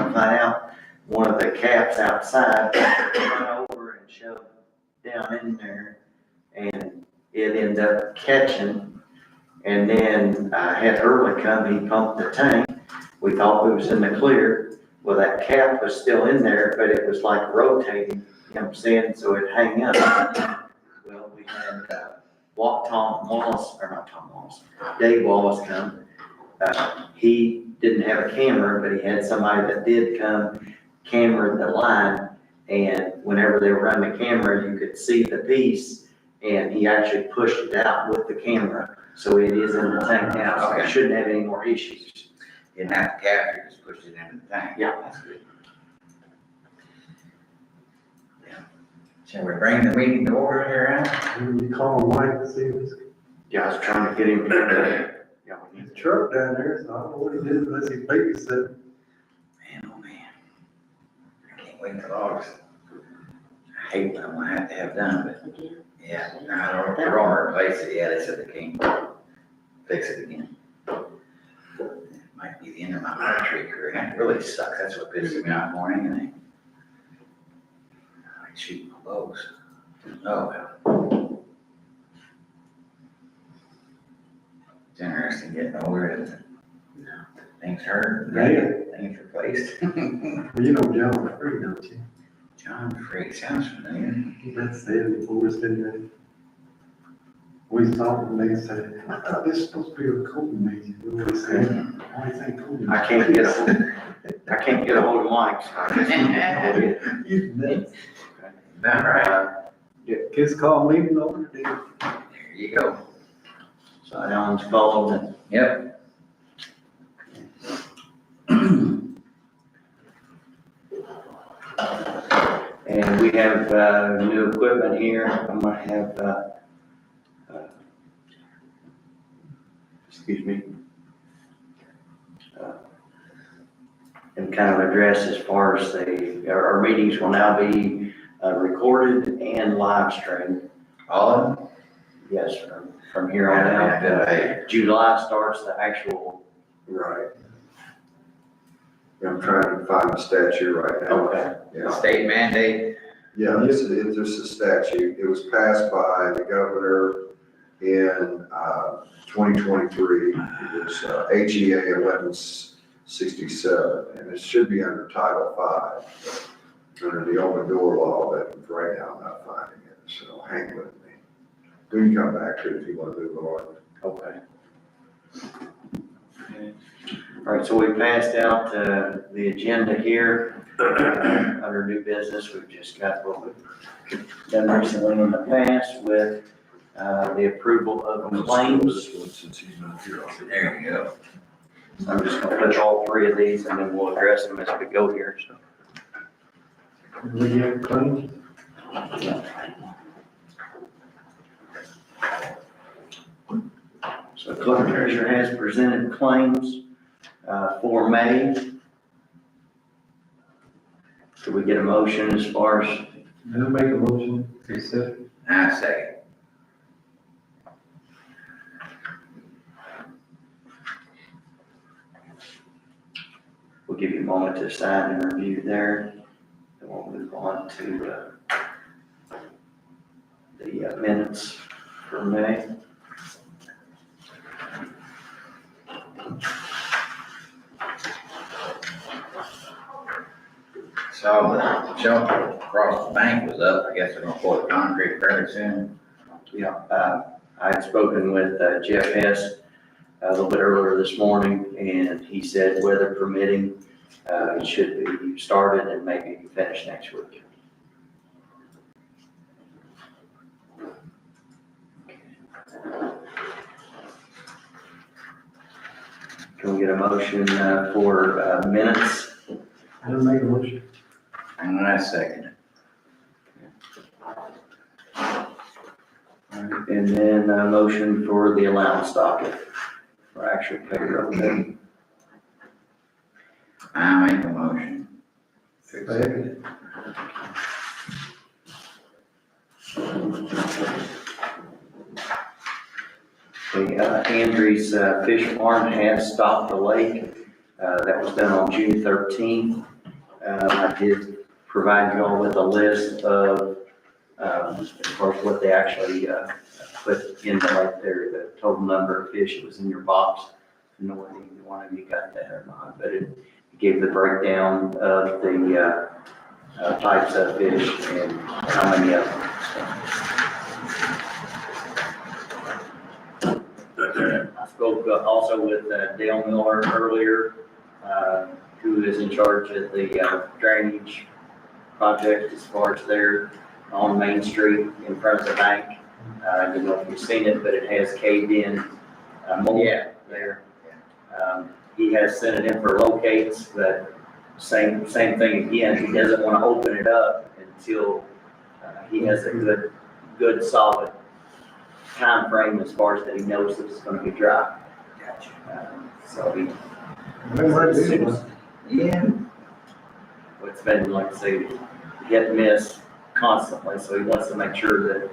to find out, one of the caps outside run over and shoved down in there, and it ended up catching. And then I had Early come, he pumped the tank. We thought it was in the clear. Well, that cap was still in there, but it was like rotating, you know what I'm saying? So it hang up. Well, we had, Dave Wallace come. He didn't have a camera, but he had somebody that did come camera the line. And whenever they run the camera, you could see the piece, and he actually pushed it out with the camera. So it is in the tank now, so it shouldn't have any more issues. You didn't have to capture, just pushed it into the tank. Yeah. That's good. Yeah. Shall we bring the meeting to order here, Al? You call Mike to see if he's Yeah, I was trying to get him here. Yeah, we need his truck down there, so I don't know what he did unless he babysat. Man, oh man. I can't wait till August. I hate what I'm gonna have to have done, but yeah, I don't, they're gonna replace it. Yeah, they said they can't fix it again. It might be the end of my archery career. That really sucks. That's what pisses me off more than anything. I like shooting my bows. Oh well. It's interesting getting older and things hurt. Yeah. Things replaced. Well, you know John Free, don't you? John Free sounds familiar. That's 74, isn't it? We was talking, and they said, I thought this was supposed to be a cooking meeting. We always said, why is that cooking? I can't get a hold of Mike, so I guess. You nuts. About right. Kids call meeting over there. There you go. So Alan's following it. Yep. And we have, new equipment here. I'm gonna have, excuse me. And kind of address as far as our meetings will now be, recorded and live streamed. All of them? Yes, from here on out. Yeah. July starts the actual. Right. I'm trying to find the statute right now. Okay. Yeah, State mandate. yeah, this is a statute. It was passed by the governor in 2023. It was HEA 1167, and it should be under Title V, under the open door law, but right now I'm not finding it, so hang with me. We can come back to it if you want to move on. Okay. All right, so we passed out the agenda here under new business. We've just got what we've done recently in the past with the approval of claims. Since he's not here, I'll sit There you go. I'm just gonna put all three of these and then we'll address them as we go here, so. We get claims? So clerk treasurer has presented claims for May. Could we get a motion as far as, I'll make a motion to accept. I say. we'll give you a moment to sign and review there. Then we'll move on to the minutes for May. Saw the shelter across the bank was up. I guess they're gonna pour the concrete fairly soon. Yeah, I had spoken with Jeff Hess a little bit earlier this morning, and he said weather permitting, it should be started and maybe finished next week. Can we get a motion for minutes? I'll make a motion. And I second it. And then a motion for the allowance docket for actual payroll. I make a motion. Second. Andrews Fish Farm has stocked the lake. That was done on June 13th. I did provide you all with a list of, as far as what they actually, put in the lake there, the total number of fish that was in your box. No one of you got that or not, but it gave the breakdown of the, types of fish and how many of them. I spoke also with Dale Miller earlier, who is in charge of the drainage project as far as there on Main Street in front of the bank. I don't know if you've seen it, but it has caved in mold there. He has sent it in for locates, but same thing again. He doesn't want to open it up until he has a good solid time frame as far as that he knows that it's going to be dry. Gotcha. So he, Yeah. it's been, like I say, hit and miss constantly, so he wants to make sure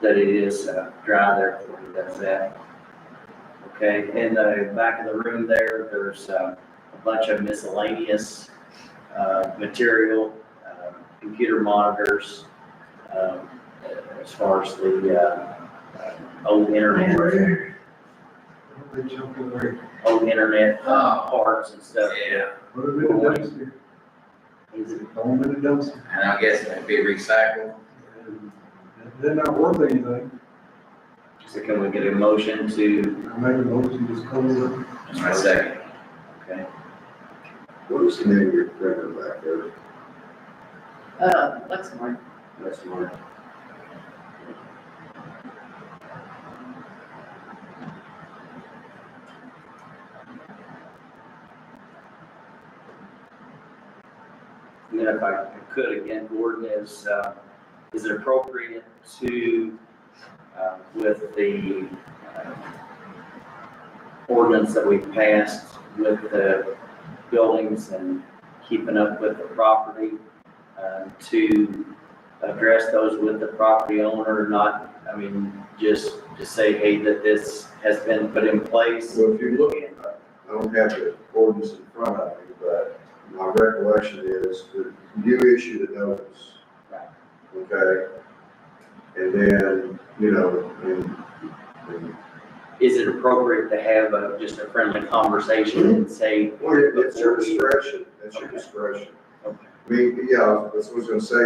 that it is dry there before he does that. Okay, in the back of the room there's a bunch of miscellaneous material, computer monitors, as far as the old internet parts and stuff. Yeah. Put them in the dumpster, Is it throw them in the dumpster, And I guess it'd be recycled. and they're not worth anything. So can we get a motion to, I make a motion, just close it. That's my second. okay, What is the name of your printer back there? Lexmark. let's work. And then if I could again, Gordon, is it appropriate to, with the ordinance that we passed with the buildings and keeping up with the property, to address those with the property owner, not, I mean, just to say, hey, that this has been put in place? So if you look at, I don't have the ordinance in front of me, but my recollection is that you issue the notice. Right. Okay? And then, and Is it appropriate to have just a friendly conversation and say? well, it's your discretion, it's your Okay. discretion. Okay. I mean, yeah, that's what I was gonna say,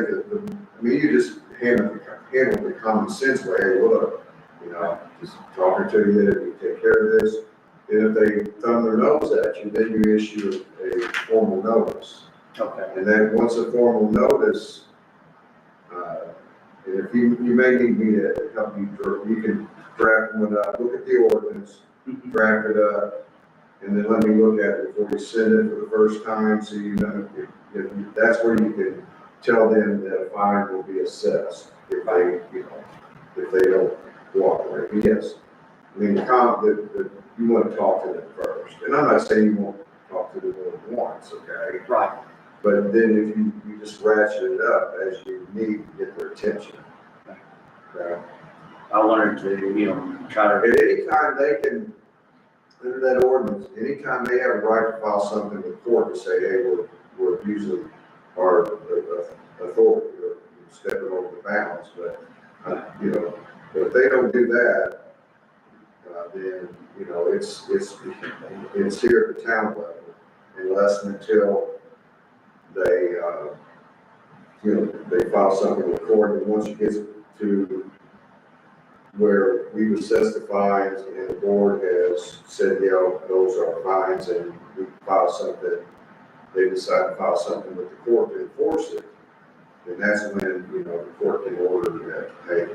you just handle the common sense way, hey, look, just talking to you, you take care of this. And if they thumb their nose at you, then you issue a formal notice. Okay. And then once a formal notice, and if you may need me to help you, you can draft one up, look at the ordinance, draft it up, and then let me look at it before we send it for the first time, so you know, if that's where you can tell them that a fine will be assessed if they don't cooperate. Yes, I mean, you want to talk to them first, and I'm not saying you won't talk to them more than once, okay? Right. But then if you just ratchet it up as you need to get their attention. Okay? I wanted to, try to, At any time they can, under that ordinance, anytime they have a right to file something with court to say, hey, we're abusing our authority or stepping over the bounds, but, but if they don't do that, then, it's here at the town level, unless and until they, they file something with court, and once it gets to where we've assessed the fines and the board has said, those are fines, and we file something, they decide to file something with the court to enforce it, then that's when, the court can order that, hey,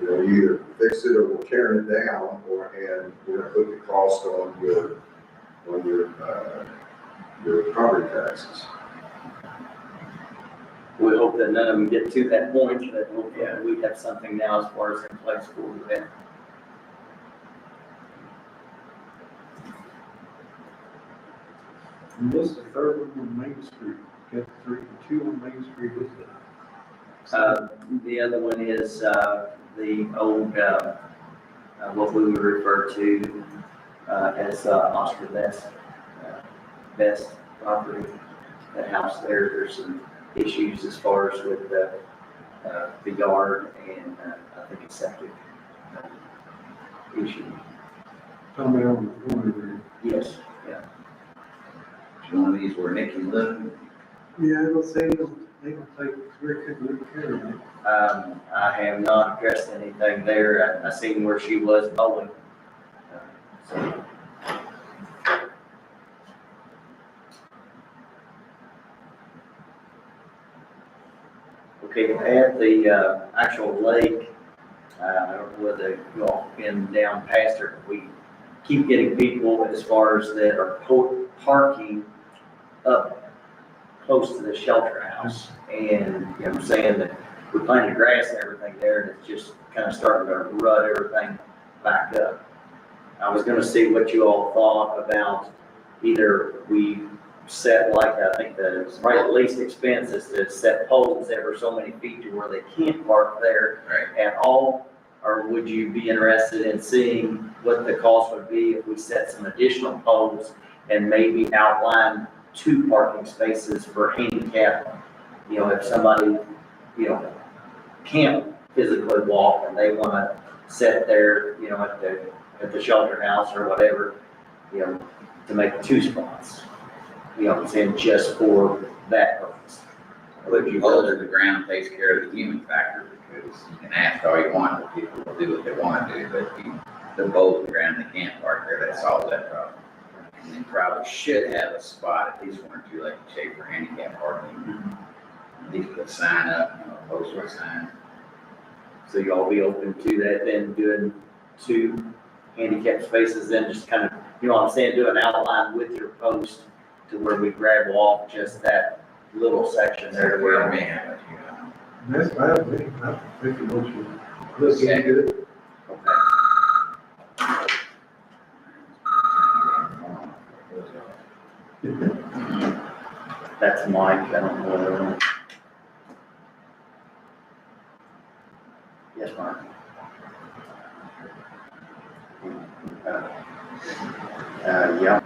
you either fix it or we're tearing it down, and we're gonna put the cost on your property taxes. we hope that none of them get to that point, that we have something now as far as in place for that. And this is the third one on Main Street, got two on Main Street, is The other one is, the old, what we would refer to, as, Oscar Best property. the house there, there's some issues as far as with the yard and I think it's septic issue. Tommy on the corner Yes, yeah. It's one of these where Nikki lived. there. Yeah, they'll say they will take very good care of it. I have not addressed anything there. I seen where she was mowing. So, okay, at the actual lake, I don't know whether you all been down past her. We keep getting people as far as that are parking up close to the shelter house. And, you know what I'm saying, that we planted grass and everything there, and it's just kind of starting to rut everything back up. I was gonna see what you all thought about either we set, like, I think the right least expense is to set poles ever so many feet to where they can't park there Right. at all, or would you be interested in seeing what the cost would be if we set some additional poles and maybe outline 2 parking spaces for handicap? You know, if somebody, you know, can't physically walk and they wanna sit there, you know, at the shelter house or whatever, you know, to make 2 spots. You know what I'm saying, just for that purpose. Would you Both of the ground takes care of the human factor, because you can ask all you want, but people will do what they want to do, but if you, the both of the ground, they can't park there, that solves that problem. And they probably should have a spot, at least 1 or 2, like you say, for handicap parking. At least put a sign up, you know, post a sign. So y'all be open to that, then doing 2 handicap spaces, then just kind of, you know what I'm saying, do an outline with your post to where we grab off just that little section there Where where, man, you know. That's bad, I think it looks good. okay. That's Mike, I don't know whether. Yes, Mark. Yeah.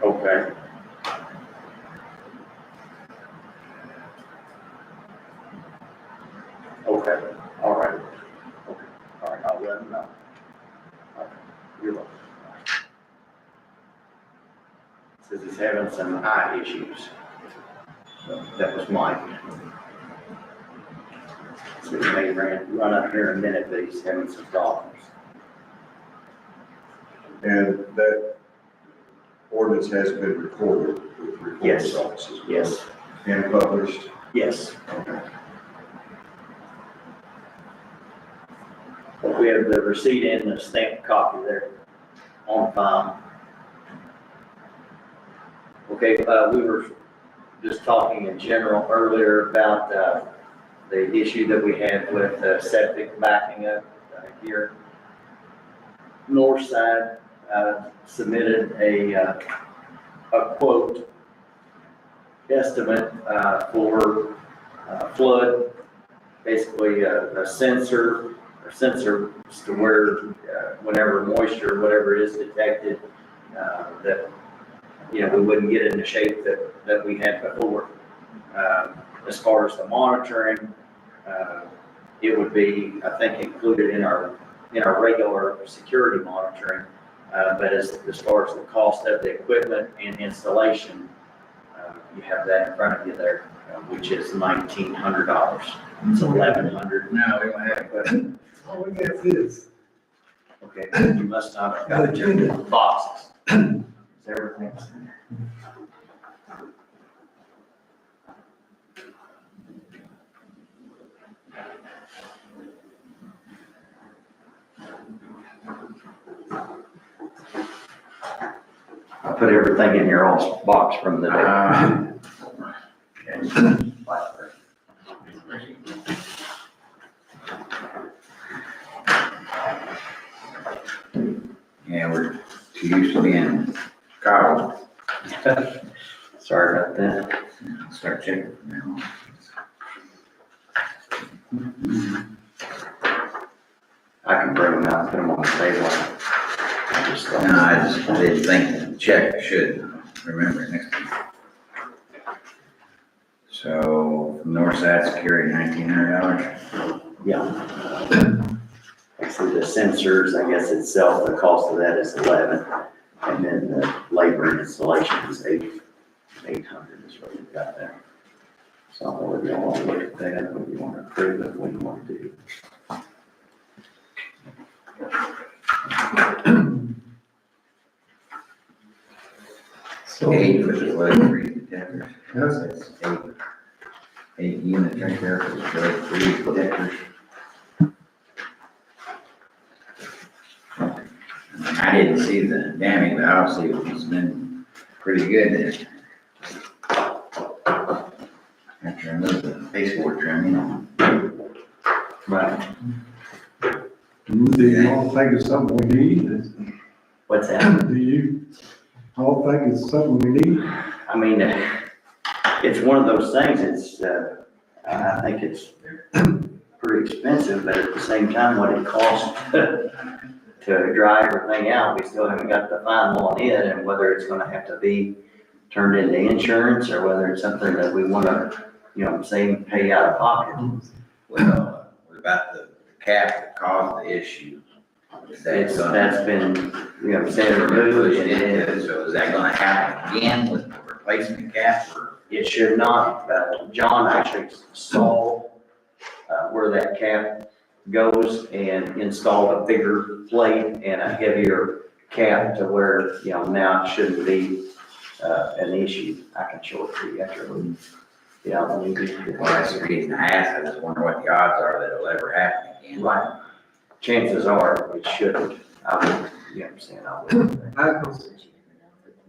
Okay. Okay, all right. Okay, all right, I'll let him know. Okay, you're welcome. Says he's having some eye issues. So that was Mike. So he may run up here in a minute, but he's having some problems. And that ordinance has been recorded with the Yes. recorder's office as well. Yes, And published. yes. We have the receipt and the stamped copy there on file. Okay, we were just talking in general earlier about, the issue that we had with septic backing up here. North side, submitted a quote estimate, for, flood, basically a sensor to where, whenever moisture, whatever is detected, that, you know, we wouldn't get in the shape that we had before. As far as the monitoring, it would be, I think, included in our regular security monitoring. But as far as the cost of the equipment and installation, you have that in front of you there, which is $1,900. It's $1,100. No, we don't have it. All we got is, Okay, you must not have got your boxes. Everything's in there. I put everything in your all's box from the day. Yeah, we're too used to being coddled. Sorry about that. Start checking now. I can bring them out and put them on the table. I just No, I didn't think the check should. remember it next time. So, from north side security, $1,900. Yeah. Actually, the sensors, I guess itself, the cost of that is 11, and then the labor and installation is 800 is what we've got there. So I don't know whether you want to look at that, whether you want to approve it, what you want to do. So, 8 for the flood freeze detectors. yes, That's 8 units right there for the flood freeze detectors. I didn't see the damage, but obviously it's been pretty good there. After I moved the baseboard trim, you know. Right. do you all think it's something we need? What's that? Do you all think it's something we need? I mean, it's one of those things, it's, I think it's pretty expensive, but at the same time, what it costs to dry everything out, we still haven't got the final on it, and whether it's gonna have to be turned into insurance, or whether it's something that we wanna, you know, say, pay out of pocket. Well, what about the cap that caused the issue? Is that gonna- That's been, you know, said removed, pushed and into, so is that gonna happen again with the replacement cap, or? it should not. John actually saw where that cap goes and installed a bigger plate and a heavier cap to where, you know, now it shouldn't be an issue. I can show it to you after we get out of the meeting. Well, that's the reason I asked, I just wonder what the odds are that it'll ever happen again. Right. Chances are it shouldn't. I would, you know what I'm saying, I would.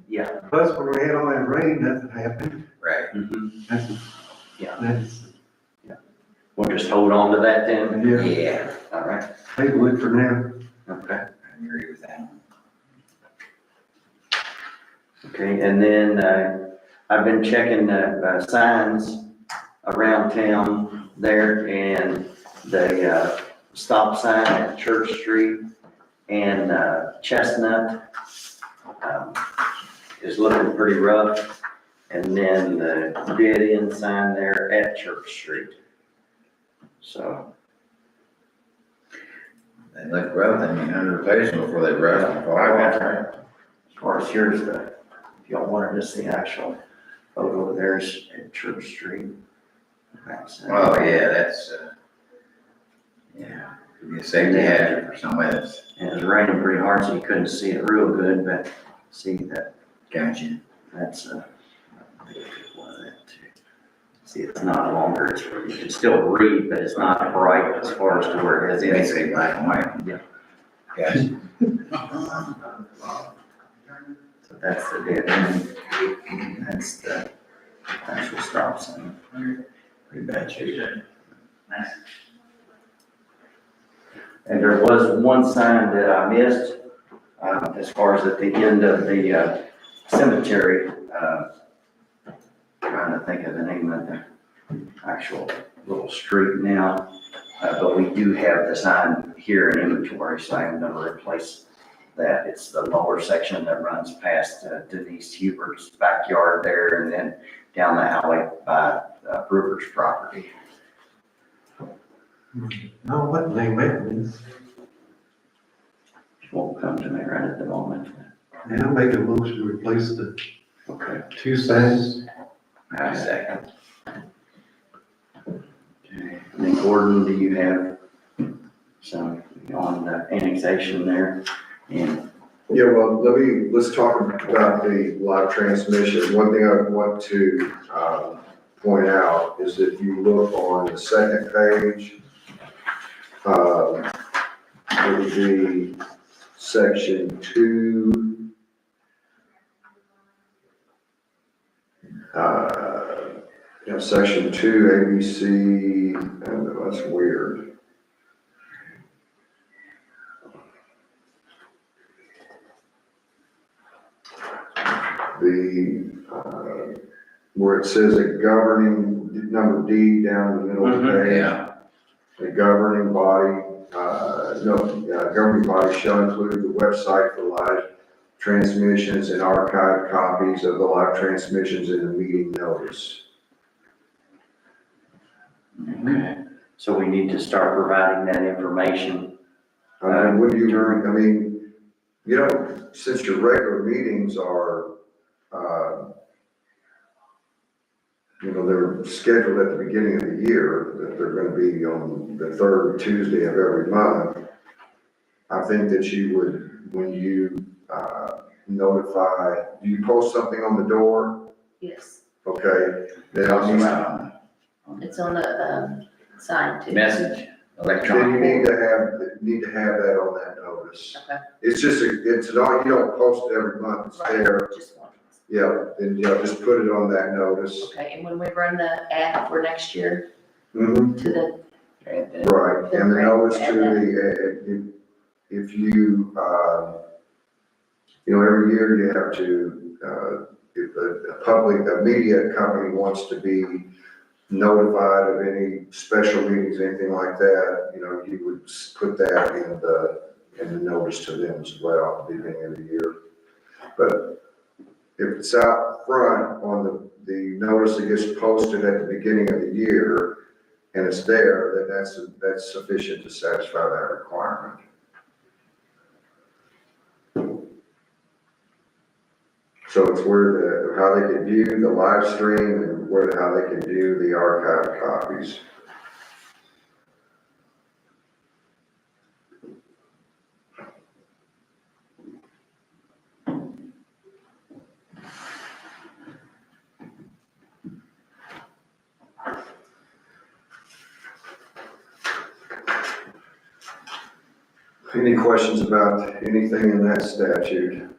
Yeah. Plus, when we had all that rain, nothing happened. Right. Mhm. That's, Yeah. that's, We'll just hold on to that then. yeah, Yeah, All right. table it for now. Okay. I agree with that. Okay, and then, I've been checking the, signs around town there, and the, stop sign at Church Street and, Chestnut, is looking pretty rough. And then the dead end sign there at Church Street. So, They look rough, I mean, under replacement before they rust and fall that's off. right. As far as here's the, if y'all wanted to see actual photo, there's at Church Street. Oh, yeah, that's, yeah, could be a safety hazard for somebody that's, And it was raining pretty hard, so you couldn't see it real good, but see that, gotcha. that's, I think it's one of that too. See, it's not longer, it's, you can still read, but it's not bright as far as to where it is. It's basically black and white. Yeah. Gotcha. So that's the dead end. That's the actual stop sign. Pretty bad shape. And there was one sign that I missed, as far as at the end of the cemetery. Trying to think of the name of the actual little street now. But we do have the sign here in inventory, so I'm gonna replace that. It's the lower section that runs past Denise Hubert's backyard there, and then down the alley by Brewer's property. No, what name it is? Won't come to me right at the moment. And I make a motion to replace the Okay. 2 signs. I second. Okay. And then Gordon, do you have some on the annexation there? And Yeah, well, let's talk about the live transmission. One thing I want to, point out is if you look on the second page, it would be section 2. Section 2, ABC, and that's weird. Where it says a governing, number D down the middle of the page. Yeah, The governing body, governing body shall include the website for live transmissions and archived copies of the live transmissions in the meeting notice. Okay, so we need to start providing that information. When do you, I mean, you know, since your regular meetings are, you know, they're scheduled at the beginning of the year, that they're gonna be on the third Tuesday of every month. I think that you would, when you, notify, do you post something on the door? Yes, Okay, then Also, you it's on the, sign too. message, then you electronic. need to have that on that notice. Okay, It's just, it's not, you don't post it every month, it's right, there. just one. Yeah, and, just put it on that notice. Okay, and when we run the ad for next year Mhm. to the, Right, and the notice to the, if you, you know, every year you have to, if a media company wants to be notified of any special meetings, anything like that, you know, you would put that in the notice to them as well at the beginning of the year. But if it's out front on the notice that gets posted at the beginning of the year, and it's there, then that's sufficient to satisfy that requirement. So it's how they can view the live stream and how they can view the archived copies. Any questions about anything in that statute?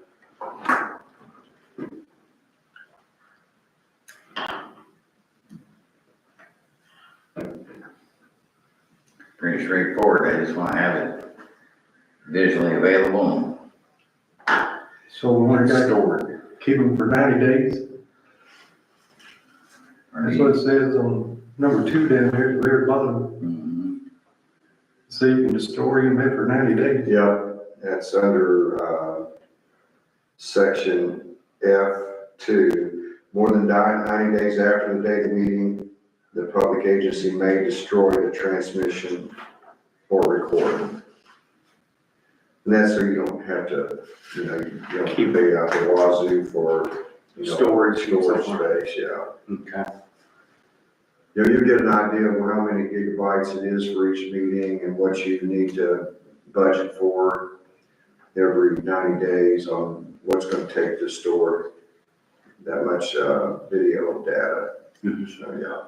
Pretty straightforward, I just wanna have it visually available So we're and gonna stored. keep them for 90 days. That's what it says on number 2 down here at the very bottom. Mhm. So you can just store them there for 90 days. Yeah, that's under, section F2. More than 90 days after the date of the meeting, the public agency may destroy the transmission or recording. And that's so you don't have to, you know, you don't keep it out the wazoo for, you know, Storage. space, yeah. Okay. You know, you get an idea of how many gigabytes it is for each meeting and what you need to budget for every 90 days on what's gonna take to store that much, video data. So, yeah.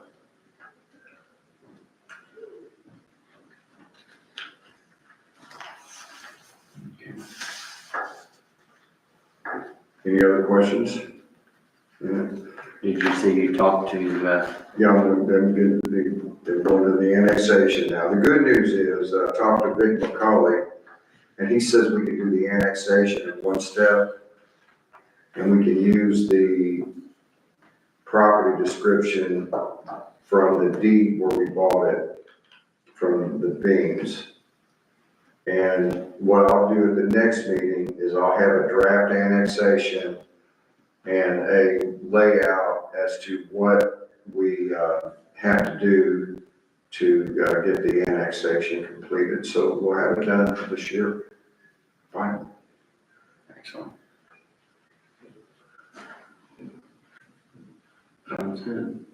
Any other questions? Yeah. Did you see you talked to, Yeah, they're going to the annexation now. The good news is, I talked to Vic McCauley, and he says we can do the annexation in one step, and we can use the property description from the deed where we bought it, from the Beams. And what I'll do at the next meeting is I'll have a draft annexation and a layout as to what we have to do to get the annexation completed. So we'll have it done this year. Fine. excellent. Sounds good.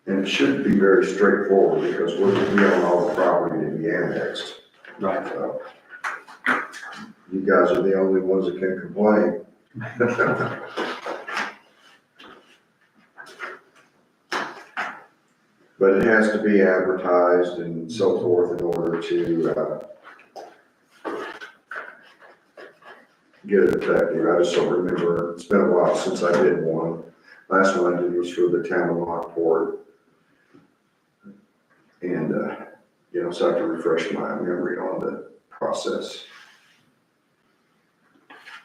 And it should be very straightforward because we own all the property to be annexed. Right. So you guys are the only ones that can complain. But it has to be advertised and so forth in order to, get it effective. I just don't remember, it's been a while since I did one. Last one I did was for the town of Lockport. And, you know, so I have to refresh my memory on the process.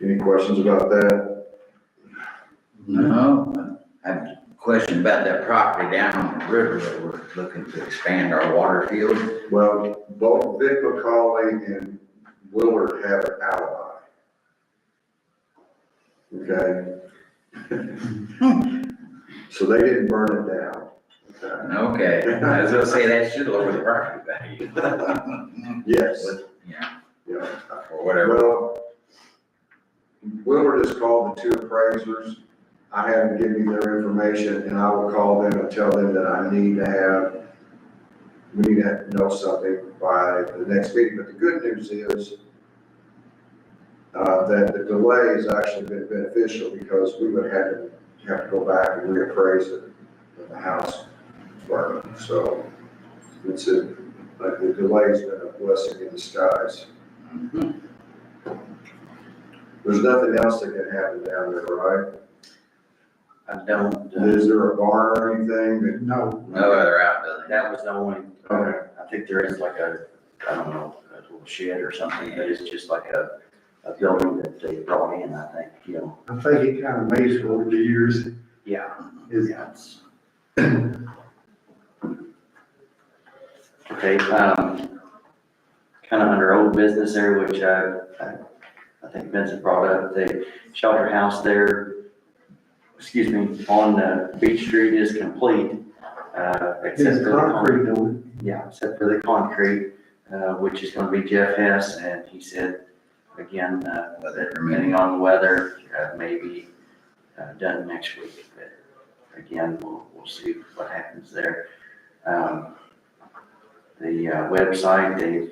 Any questions about that? No, I have a Question about that property down on the river that we're looking to expand our water field. Well, both Vic McCauley and Willard have an alibi. Okay? So they didn't burn it down. Okay? Okay, I was gonna say that should lower the property value. Yes, Yeah, yeah. or whatever. Well, Willard has called the two appraisers. I haven't given you their information, and I will call them and tell them that we need to know something by the next meeting. But the good news is, that the delay has actually been beneficial because we would have to go back and reappraise it in the house burning. So like the delay's been a blessing in disguise. Mhm. There's nothing else that can happen down there, right? I don't, Is there a barn or anything that? No. No other outbuilding. that was the only, Okay. I think there is like a, I don't know, a little shed or something, but it's just like a building that they brought in, I think, you know. I think it kind of amazed over the years. Yeah. Is Yeah, it's. Okay, kind of under old business there, which I think Vincent brought up, the shelter house there, excuse me, on Beach Street is complete, except It's for the concrete. concrete on Yeah, except for the concrete, which is gonna be Jeff Hess, and he said, again, Weather depending on the weather, maybe done next week. But again, we'll see what happens there. The website, the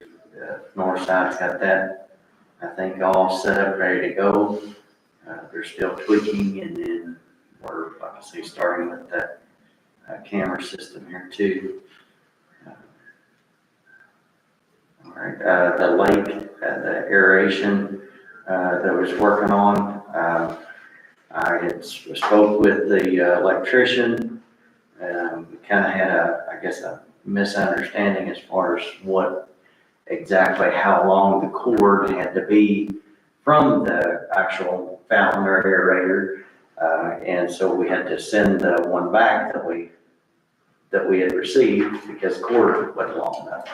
north side's got that, I think, all set up, ready to go. They're still tweaking, and then we're, like I say, starting with that camera system here too. All right, the lake, the aeration that I was working on, I had spoke with the electrician. We kind of had I guess a misunderstanding as far as what exactly how long the cord had to be from the actual fountain or aerator. And so we had to send the one back that we had received because the cord wasn't long enough.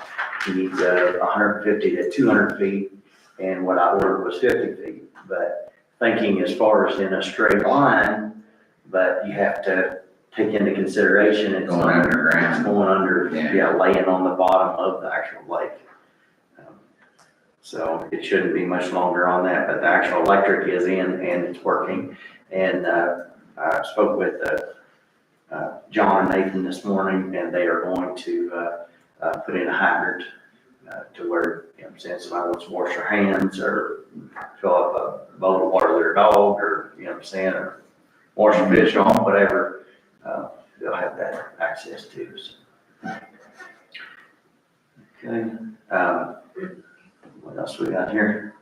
He needs 150 to 200 feet, and what I ordered was 50 feet. But thinking as far as in a straight line, but you have to take into consideration it's Going underground. It's going under, Yeah. laying on the bottom of the actual lake. So it shouldn't be much longer on that, but the actual electric is in and it's working. And I spoke with John and Nathan this morning, and they are going to put in a hydrant to where, you know what I'm saying, somebody wants to wash their hands or fill up a bowl of water with their dog, or, you know what I'm saying, or wash the fish off, whatever, they'll have that access to. So. Okay. What else we got here?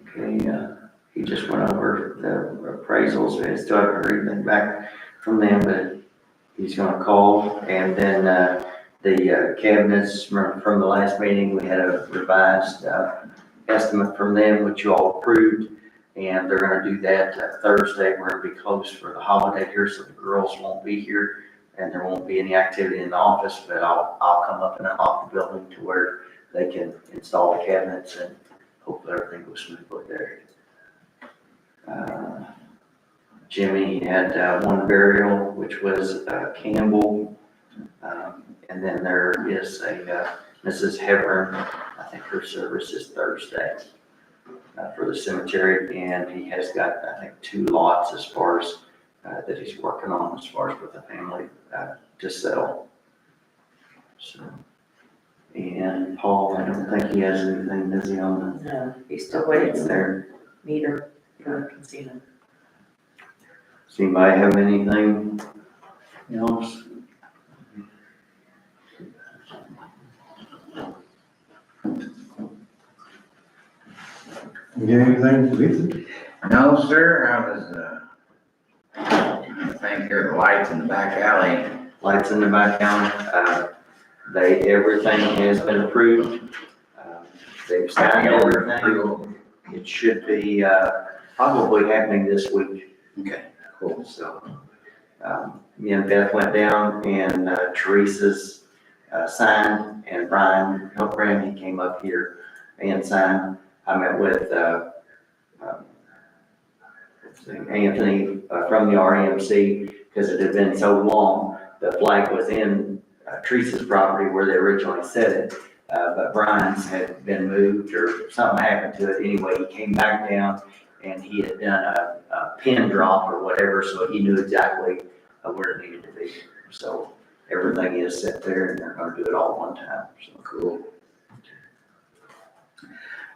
Okay, he just went over the appraisals. We still haven't heard anything back from them, but he's gonna call. And then, the cabinets from the last meeting, we had a revised, estimate from them, which you all approved. And they're gonna do that Thursday. We're gonna be closed for the holiday here, so the girls won't be here and there won't be any activity in the office, but I'll come up and unlock the building to where they can install the cabinets, and hopefully everything goes smoothly there. Jimmy had one burial, which was Campbell. And then there is a Mrs. Hebron. I think her service is Thursday for the cemetery. And he has got, I think, 2 lots as far as that he's working on as far as with the family to sell. So. And Paul, I don't think he has anything, does he, on No, he's still the waiting waiting for there? meter, Casino. Does anybody have anything else? You got anything with it? No, sir, I was, I think here the lights in the back alley. Lights in the back alley, everything has been approved. They've signed everything. It should be, probably happening this week. Okay. Cool. So, me and Beth went down and Teresa's signed, and Brian, Brandy came up here and signed. I met with Anthony from the REMC, because it had been so long. The flag was in Teresa's property where they originally set it, but Brian's had been moved or something happened to it. Anyway, he came back down and he had done a pin drop or whatever, so he knew exactly where it needed to be. So everything is set there, and they're gonna do it all one time, so cool.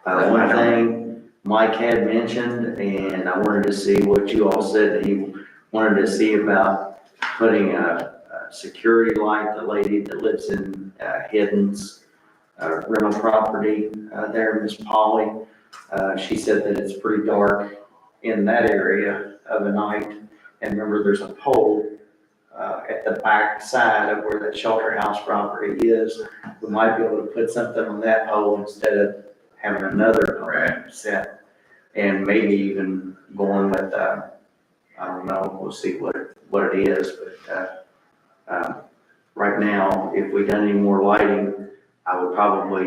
One thing Mike had mentioned, and I wanted to see what you all said, that he wanted to see about putting a security light, the lady that lives in Hidden's rental property there, Miss Polly. She said that it's pretty dark in that area of the night. And remember, there's a pole at the back side of where that shelter house property is. We might be able to put something on that pole instead of having another set. And maybe even going with, I don't know, we'll see what it is, but right now, if we done any more lighting, I would probably,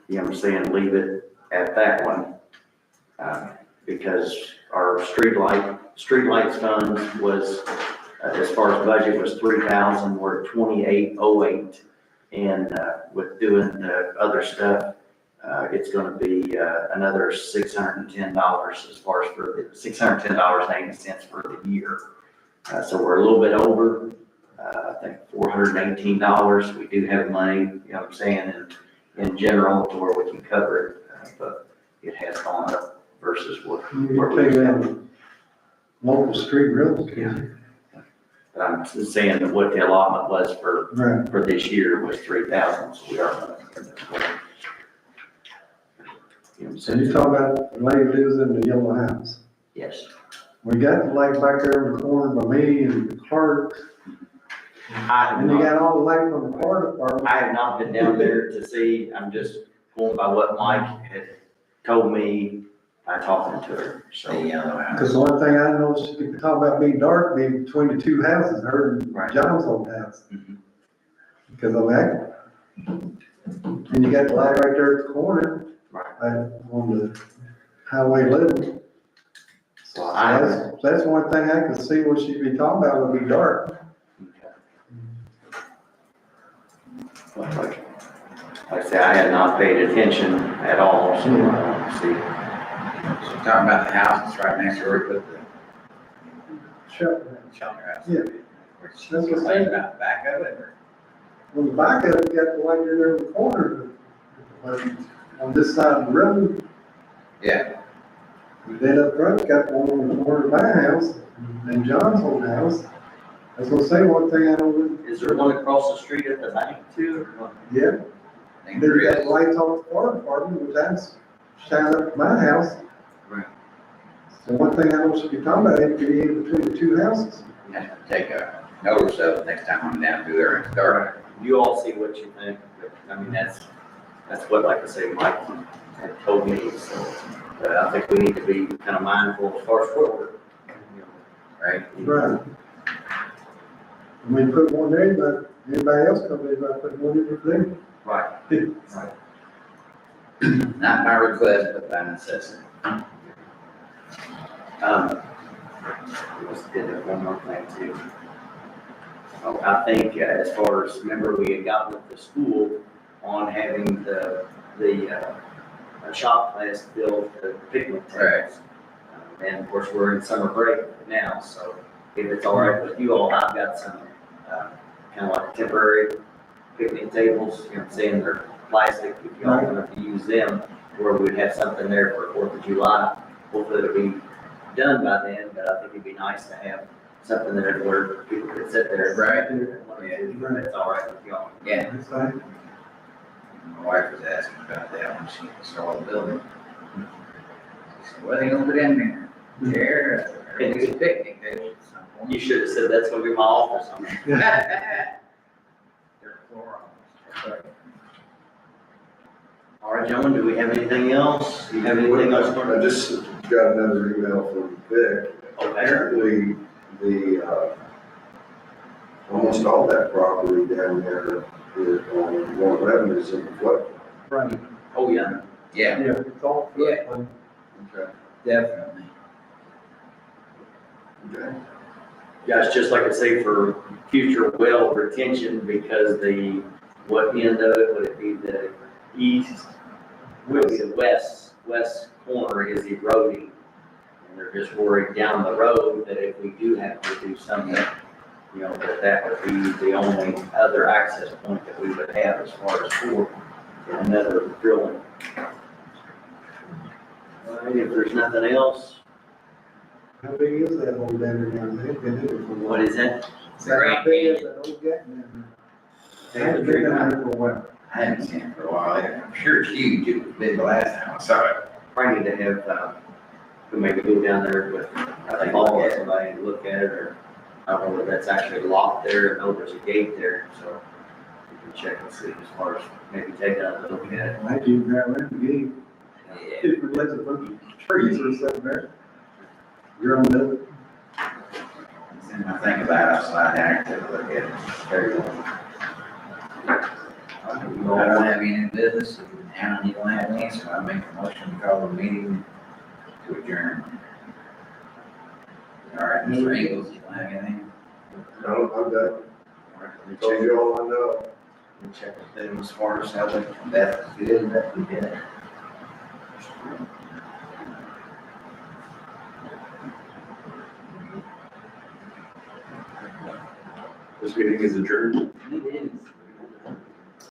you know what I'm saying, leave it at that one. Because our streetlights funds was, as far as budget was 3,000, we're at 2,808. And with doing the other stuff, it's gonna be another $610 as far as for the $610.80 for the year. So we're a little bit over, I think $418. We do have money, you know what I'm saying, in general to where we can cover it, but it has gone up versus what. You take down local street rentals. But I'm just saying that what the allotment was Right. for this year was 3,000, so we are gonna. You know what I'm So saying? you talk about the lady lives in the yellow house. Yes. We got the light back there in the corner by me and Clark, and you got all the light from the fire department. I have not been down there to see, I'm just going by what Mike had told me by talking to her, The so. yellow house. Because the one thing I know, you talk about being dark, being between the two houses, her and Right. John's old house. Mhm. Because of that. And you got the light right there at the corner. Right. On the highway level. So I haven't, That's one thing I could see what she'd be talking about would be dark. like I said, I had not paid attention at all, so I want to see. So talking about the house that's right next to where we put the Sure. shelter house. Yeah. Which That's what I'm saying about the back of it, or? On the back of it, you got the light there in the corner. But on this side of the road, Yeah, then up front, got one on the corner of my house and John's old house. I was gonna say one thing I know, Is there one across the street at the bank too, or what? yeah, I think then there you got is. lights on the fire department, which that's shining up at my house. Right. So one thing I know should be talking about, it could be in between the two houses. Have to take a notice of it next time I'm down through there and start. You all see what you think, but, I mean, that's what, like I say, Mike had told me, so. But I think we need to be kind of mindful as far as forward. Right? Right. I mean, put one there, but anybody else come in, I put one in for them. Right. Not by request, but by necessity. Let's get it one more thing too. Oh, I think as far as, remember, we had got with the school on having the shop class build the picnic tables. And of course, we're in summer break now, so if it's all right with you all, I've got some, kind of like temporary picnic tables, you know what I'm saying, they're plastic, if y'all want to use them, where we'd have something there for 4th of July. Hopefully it'll be done by then, but I think it'd be nice to have something there where people could sit there. Right. If it's all right with y'all. Yeah, It's like, my wife was asking about that when she saw the building. She said, what are they gonna put in there? Chair, or it's a picnic table at some point. You should have said that's gonna be my office. I'm like, Third floor almost. all right, gentlemen, do we have anything else? Do you have anything else? I just got another email from Vic. Okay. Apparently, almost all that property down there is on 111 is in the flood. Right, Oh, yeah. Yeah, yeah, it's all Yeah. floodplain. Okay. definitely. Okay. Yeah, it's just like I say, for future well retention, because what end of it, would it be the east, would be the west corner is eroding. And they're just worried down the road that if we do have to do something, that would be the only other access point that we would have as far as for another drilling. All right, if there's nothing else, How big is that old dam down there? They've been in it for a while. what is that? How big is that old gap down there? Hadn't been down there for a while. I haven't seen it for a while. I'm sure it's huge. It was big the last time I saw it. Probably need to have, who maybe go down there with, Paul or somebody to look at it, or I don't know if that's actually locked there, I know there's a gate there, so we can check and see as far as maybe taking a look at it. I do grab around the gate, Yeah. if it lets a bunch of trees or something there. You're on the, And I think about it, I'll slide down and take a look at it. Very well. I don't have any business, and you don't have any, so I make a motion to call the meeting to adjourn. All right, Mr. Ingles, you don't have anything? No, I'm done. All right, let me Told check, you all I know. let me check with them as far as how they, that's good, that we did. this meeting is adjourned. It is.